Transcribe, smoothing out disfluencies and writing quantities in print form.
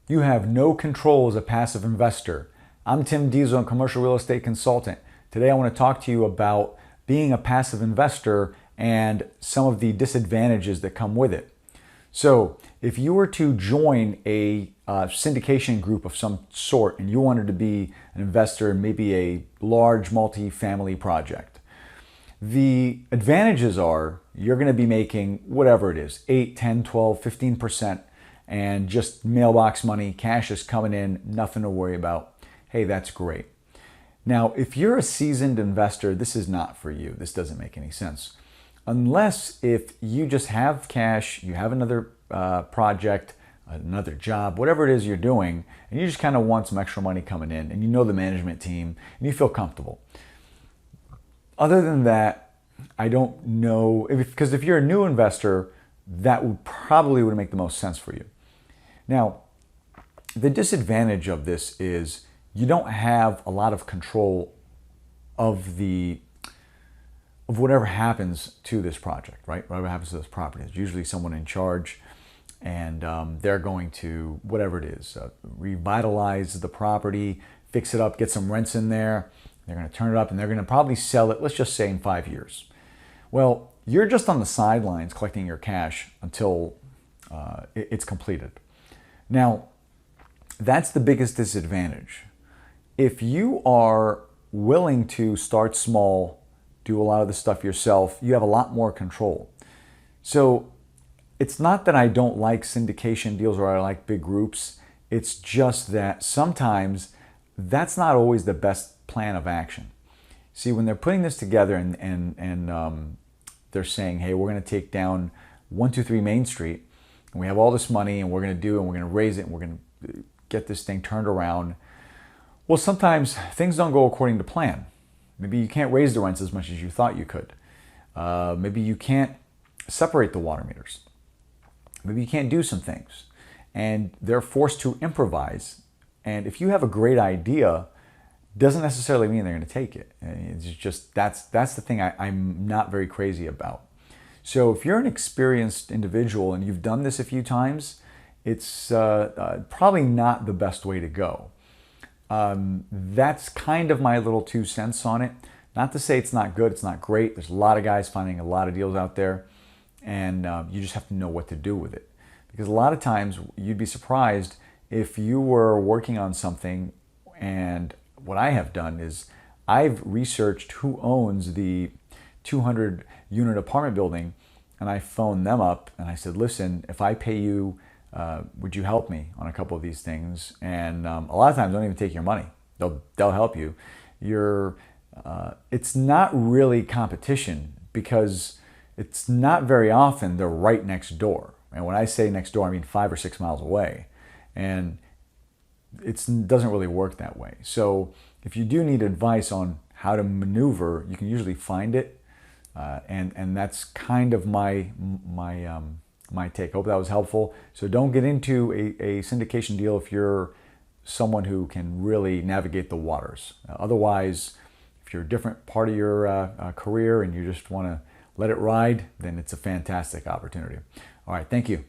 You have no control as a passive investor. I'm Tim Diesel, a commercial real estate consultant. Today I want to talk to you about being a passive investor and some of the disadvantages that come with it. So if you were to join a syndication group of some sort and you wanted to be an investor in maybe a large multi-family project, the advantages are you're going to be making whatever it is, 8, 10, 12, 15%, and just mailbox money, cash is coming in, nothing to worry about. Hey, that's great. Now, if you're a seasoned investor, this is not for you. This doesn't make any sense. Unless if you just have cash, you have another project, another job, whatever it is you're doing, and you just kind of want some extra money coming in, and you know the management team, and you feel comfortable. Other than that, I don't know, because if you're a new investor, that would probably make the most sense for you. Now, the disadvantage of this is you don't have a lot of control of whatever happens to this project, right? Whatever happens to this property. There's usually someone in charge, and they're going to, whatever it is, revitalize the property, fix it up, get some rents in there. They're going to turn it up, and they're going to probably sell it, let's just say, in 5 years. Well, you're just on the sidelines collecting your cash until it's completed. Now, that's the biggest disadvantage. If you are willing to start small, do a lot of the stuff yourself, you have a lot more control. So it's not that I don't like syndication deals or I like big groups. It's just that sometimes that's not always the best plan of action. See, when they're putting this together and they're saying, hey, we're going to take down 123 Main Street, and we have all this money, and we're going to do, and we're going to raise it, and we're going to get this thing turned around. Well, sometimes things don't go according to plan. Maybe you can't raise the rents as much as you thought you could. Maybe you can't separate the water meters. Maybe you can't do some things, and they're forced to improvise. And if you have a great idea, doesn't necessarily mean they're going to take it. It's just that's the thing I'm not very crazy about. So if you're an experienced individual and you've done this a few times, it's probably not the best way to go. That's kind of my little 2 cents on it. Not to say it's not good, it's not great. There's a lot of guys finding a lot of deals out there, and you just have to know what to do with it. Because a lot of times you'd be surprised if you were working on something, and what I have done is I've researched who owns the 200 unit apartment building, and I phoned them up and I said, listen, if I pay you, would you help me on a couple of these things? And a lot of times they don't even take your money. They'll help you. It's not really competition because it's not very often they're right next door. And when I say next door, I mean 5 or 6 miles away. And it doesn't really work that way. So if you do need advice on how to maneuver, you can usually find it. And that's kind of my take. Hope that was helpful. So don't get into a syndication deal if you're someone who can really navigate the waters. Otherwise, if you're a different part of your career and you just want to let it ride, then it's a fantastic opportunity. All right, thank you.